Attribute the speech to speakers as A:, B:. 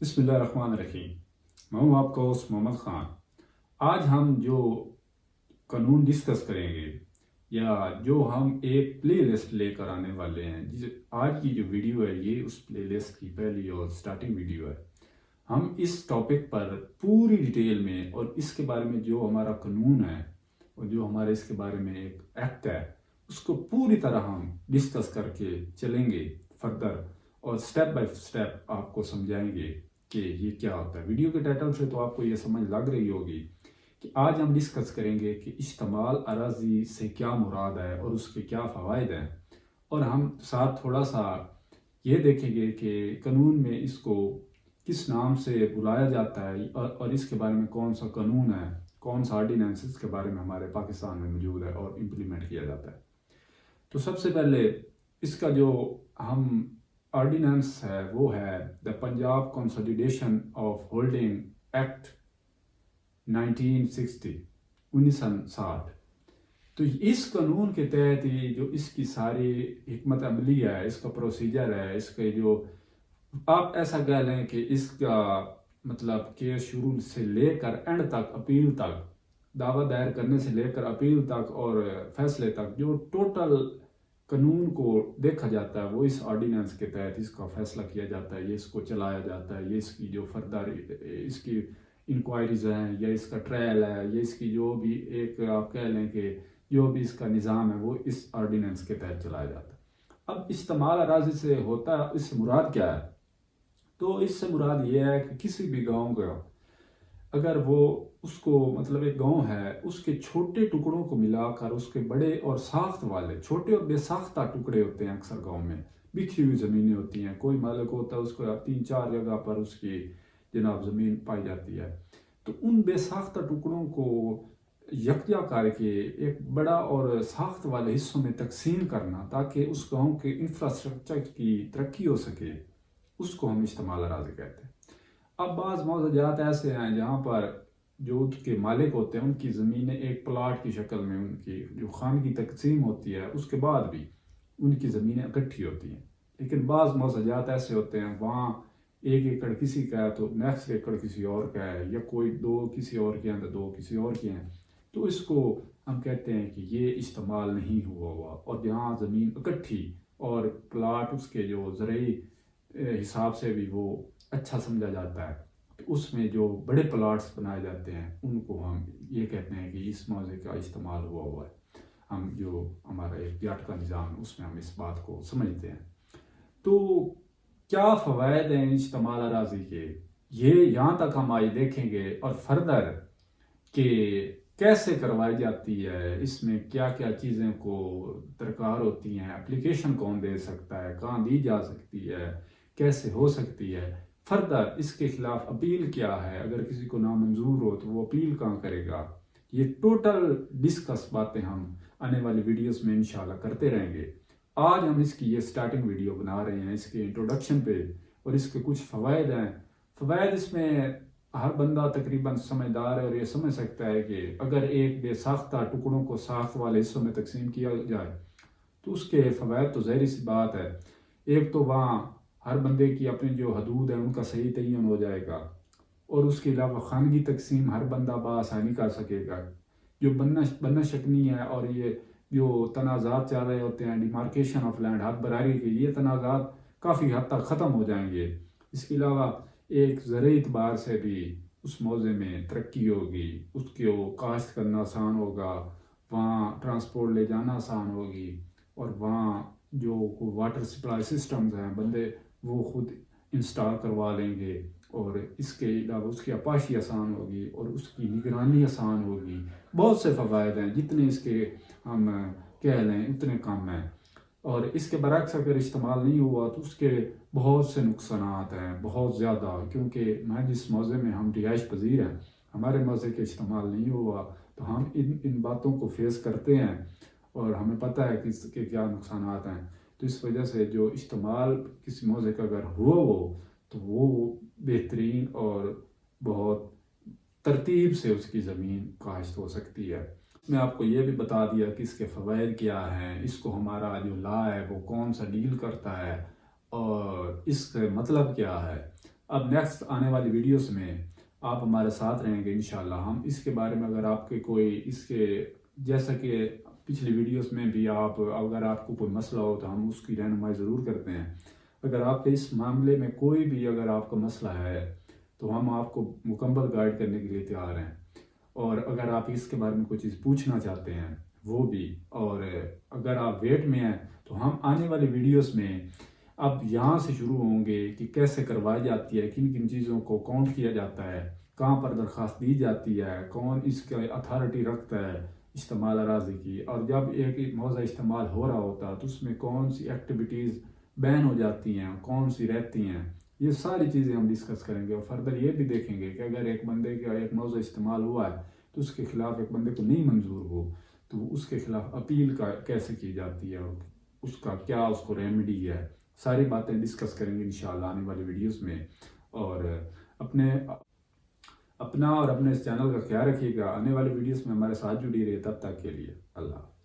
A: بسم اللہ الرحمن الرحیم۔ میں ہوں آپ کا ہوسٹ محمد خان۔ آج ہم جو قانون ڈسکس کریں گے یا جو ہم ایک پلے لسٹ لے کر آنے والے ہیں، آج کی جو ویڈیو ہے یہ اس پلے لسٹ کی پہلی اور سٹارٹنگ ویڈیو ہے۔ ہم اس ٹاپک پر پوری ڈیٹیل میں اور اس کے بارے میں جو ہمارا قانون ہے اور جو ہمارے اس کے بارے میں ایک ایکٹ ہے اس کو پوری طرح ہم ڈسکس کر کے چلیں گے فردر، اور سٹیپ بائی سٹیپ آپ کو سمجھائیں گے کہ یہ کیا ہوتا ہے۔ ویڈیو کے ٹائٹل سے تو آپ کو یہ سمجھ لگ رہی ہوگی کہ آج ہم ڈسکس کریں گے کہ اشتمال اراضی سے کیا مراد ہے اور اس کے کیا فوائد ہیں، اور ہم ساتھ تھوڑا سا یہ دیکھیں گے کہ قانون میں اس کو کس نام سے بلایا جاتا ہے اور اس کے بارے میں کون سا قانون ہے، کون سا آرڈیننس اس کے بارے میں ہمارے پاکستان میں موجود ہے اور امپلیمنٹ کیا جاتا ہے۔ تو سب سے پہلے اس کا جو ہم آرڈیننس ہے وہ ہے the Punjab consolidation of holding act 1960 1960۔ تو اس قانون کے تحت ہی جو اس کی ساری حکمت عملی ہے، اس کا پروسیجر ہے، اس کے جو آپ ایسا کہہ لیں کہ اس کا مطلب کہ شروع سے لے کر اینڈ تک، اپیل تک، دعویٰ دائر کرنے سے لے کر اپیل تک اور فیصلے تک جو ٹوٹل قانون کو دیکھا جاتا ہے وہ اس آرڈیننس کے تحت اس کا فیصلہ کیا جاتا ہے، یہ اس کو چلایا جاتا ہے، یہ اس کی جو فردر اس کی انکوائریز ہیں یا اس کا ٹرائل ہے یا اس کی جو بھی ایک آپ کہہ لیں کہ جو بھی اس کا نظام ہے وہ اس آرڈیننس کے تحت چلایا جاتا ہے۔ اب استعمال اراضی سے ہوتا ہے، اس سے مراد کیا ہے؟ تو اس سے مراد یہ ہے کہ کسی بھی گاؤں کا اگر وہ اس کو مطلب ایک گاؤں ہے، اس کے چھوٹے ٹکڑوں کو ملا کر اس کے بڑے اور ساخت والے چھوٹے اور بے ساختہ ٹکڑے ہوتے ہیں، اکثر گاؤں میں بکھری ہوئی زمینیں ہوتی ہیں، کوئی مالک ہوتا ہے اس کو 3-4 جگہ پر اس کی جناب زمین پائی جاتی ہے، تو ان بے ساختہ ٹکڑوں کو یکجا کر کے ایک بڑا اور ساخت والے حصوں میں تقسیم کرنا تاکہ اس گاؤں کے انفراسٹرکچر کی ترقی ہو سکے، اس کو ہم اشتمال اراضی کہتے ہیں۔ اب بعض موضوعات ایسے ہیں جہاں پر جو ان کے مالک ہوتے ہیں ان کی زمینیں ایک پلاٹ کی شکل میں ان کی جو خانگی تقسیم ہوتی ہے اس کے بعد بھی ان کی زمینیں اکٹھی ہوتی ہیں، لیکن بعض موضوعات ایسے ہوتے ہیں وہاں 1 ایکڑ کسی کا ہے تو نیکسٹ ایکڑ کسی اور کا ہے، یا کوئی 2 کسی اور کے ہیں تو 2 کسی اور کے ہیں، تو اس کو ہم کہتے ہیں کہ یہ استعمال نہیں ہوا۔ اور جہاں زمین اکٹھی اور پلاٹ اس کے جو زرعی حساب سے بھی وہ اچھا سمجھا جاتا ہے، تو اس میں جو بڑے پلاٹس بنائے جاتے ہیں ان کو ہم یہ کہتے ہیں کہ اس موضوع کا استعمال ہوا ہے۔ ہم جو ہمارا ایک جاٹ کا نظام ہے اس میں ہم اس بات کو سمجھتے ہیں۔ تو کیا فوائد ہیں اشتمال اراضی کے، یہ یہاں تک ہم آج دیکھیں گے، اور فردر کہ کیسے کروائی جاتی ہے، اس میں کیا کیا چیزیں کو درکار ہوتی ہیں، اپلیکیشن کون دے سکتا ہے، کہاں دی جا سکتی ہے، کیسے ہو سکتی ہے، فردر اس کے خلاف اپیل کیا ہے، اگر کسی کو نامنظور ہو تو وہ اپیل کہاں کرے گا، یہ ٹوٹل ڈسکس باتیں ہم آنے والی ویڈیوز میں انشاءاللہ کرتے رہیں گے۔ آج ہم اس کی یہ سٹارٹنگ ویڈیو بنا رہے ہیں اس کے انٹروڈکشن پہ، اور اس کے کچھ فوائد ہیں۔ فوائد اس میں ہر بندہ تقریباً سمجھدار ہے اور یہ سمجھ سکتا ہے کہ اگر ایک بے ساختہ ٹکڑوں کو ساخت والے حصوں میں تقسیم کیا جائے تو اس کے فوائد تو ظاہری سی بات ہے، ایک تو وہاں ہر بندے کی اپنی جو حدود ہیں ان کا صحیح تعین ہو جائے گا، اور اس کے علاوہ خانگی تقسیم ہر بندہ بآسانی کر سکے گا، جو بننا شکنی ہے اور یہ جو تنازعات چل رہے ہوتے ہیں ڈیمارکیشن آف لینڈ، حد براری کے، یہ تنازعات کافی حد تک ختم ہو جائیں گے۔ اس کے علاوہ ایک زرعی اعتبار سے بھی اس موضوع میں ترقی ہوگی، اس کو کاشت کرنا آسان ہوگا، وہاں ٹرانسپورٹ لے جانا آسان ہوگی، اور وہاں جو واٹر سپلائی سسٹمز ہیں بندے وہ خود انسٹال کروا لیں گے، اور اس کے علاوہ اس کی اپاشی آسان ہوگی اور اس کی نگرانی آسان ہوگی۔ بہت سے فوائد ہیں، جتنے اس کے ہم کہہ لیں اتنے کم ہیں، اور اس کے برعکس اگر استعمال نہیں ہوا تو اس کے بہت سے نقصانات ہیں، بہت زیادہ، کیونکہ میں جس موضوع میں ہم رہائش پذیر ہیں، ہمارے موضوع کے استعمال نہیں ہوا تو ہم ان باتوں کو فیس کرتے ہیں اور ہمیں پتہ ہے کہ اس کے کیا نقصانات ہیں۔ تو اس وجہ سے جو استعمال کسی موضوع کا اگر ہوا تو وہ بہترین اور بہت ترتیب سے اس کی زمین کاشت ہو سکتی ہے۔ میں آپ کو یہ بھی بتا دیا کہ اس کے فوائد کیا ہیں، اس کو ہمارا جو لا ہے وہ کون سا ڈیل کرتا ہے اور اس کا مطلب کیا ہے۔ اب نیکسٹ آنے والی ویڈیوز میں آپ ہمارے ساتھ رہیں گے انشاءاللہ. ہم اس کے بارے میں اگر آپ کے کوئی اس کے جیسا کہ پچھلی ویڈیوز میں بھی اگر آپ کو کوئی مسئلہ ہو تو ہم اس کی رہنمائی ضرور کرتے ہیں. اگر آپ کے اس معاملے میں کوئی بھی اگر آپ کا مسئلہ ہے تو ہم آپ کو مکمل گائیڈ کرنے کے لیے تیار ہیں. اور اگر آپ اس کے بارے میں کوئی چیز پوچھنا چاہتے ہیں وہ بھی. اور اگر آپ ویٹ میں ہیں تو ہم آنے والی ویڈیوز میں اب یہاں سے شروع ہوں گے کہ کیسے کروائی جاتی ہے, کن کن چیزوں کو کاؤنٹ کیا جاتا ہے, کہاں پر درخواست دی جاتی ہے, کون اس کا اتھارٹی رکھتا ہے استعمال اراضی کی, اور جب ایک موضع استعمال ہو رہا ہوتا ہے تو اس میں کون سی ایکٹیویٹیز بین ہو جاتی ہیں, کون سی رہتی ہیں. یہ ساری چیزیں ہم ڈسکس کریں گے. اور فردر یہ بھی دیکھیں گے کہ اگر ایک بندے کا ایک موضوع استعمال ہوا ہے تو اس کے خلاف ایک بندے کو نہیں منظور ہو تو اس کے خلاف اپیل کا کیسے کی جاتی ہے, اور اس کا کیا اس کو ریمیڈی ہے. ساری باتیں ڈسکس کریں گے انشاءاللہ آنے والی ویڈیوز میں. اور اپنا اور اپنے اس چینل کا خیال رکھیے گا. آنے والی ویڈیوز میں ہمارے ساتھ جڑی رہے. تب تک کے لیے اللہ حافظ.